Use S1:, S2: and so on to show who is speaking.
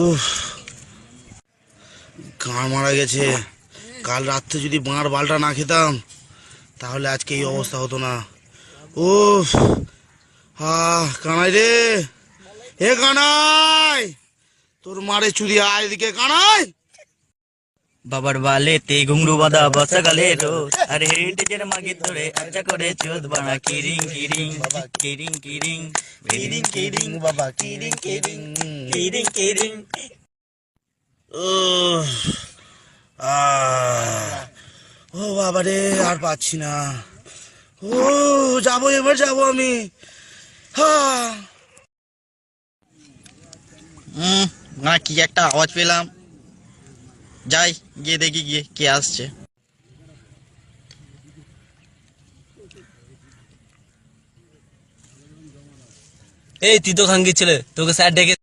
S1: উফ, গাঁড় মারা গেছে। কাল রাত্রে যদি বাঁড় বালটা না খেতাম তাহলে আজকে এই অবস্থা হতো না। উফ, কানাই রে, এ কানাই, তোর মারে চুরি, আয় এদিকে কানাই।
S2: বাবার বালেতে ঘুংরু বাঁধা বর্ষাকালে রোদ, আরে হেরিটেজের মাগে ধরে আচ্ছা করে চোদ বানা কিরিং কিরিং কিরিং কিরিং কিরিং কিরিং
S1: বাবা কিরিং কিরিং
S2: কিরিং কিরিং।
S1: উফ, ও বাবা রে, আর পাচ্ছি না। ও যাবো, এবার যাবো আমি।
S2: না, কি একটা আওয়াজ পেলাম, যাই গিয়ে দেখি গিয়ে কে আসছে।
S3: এই তুই তো খাঙ্গি ছেলে, তোকে স্যার ডেকে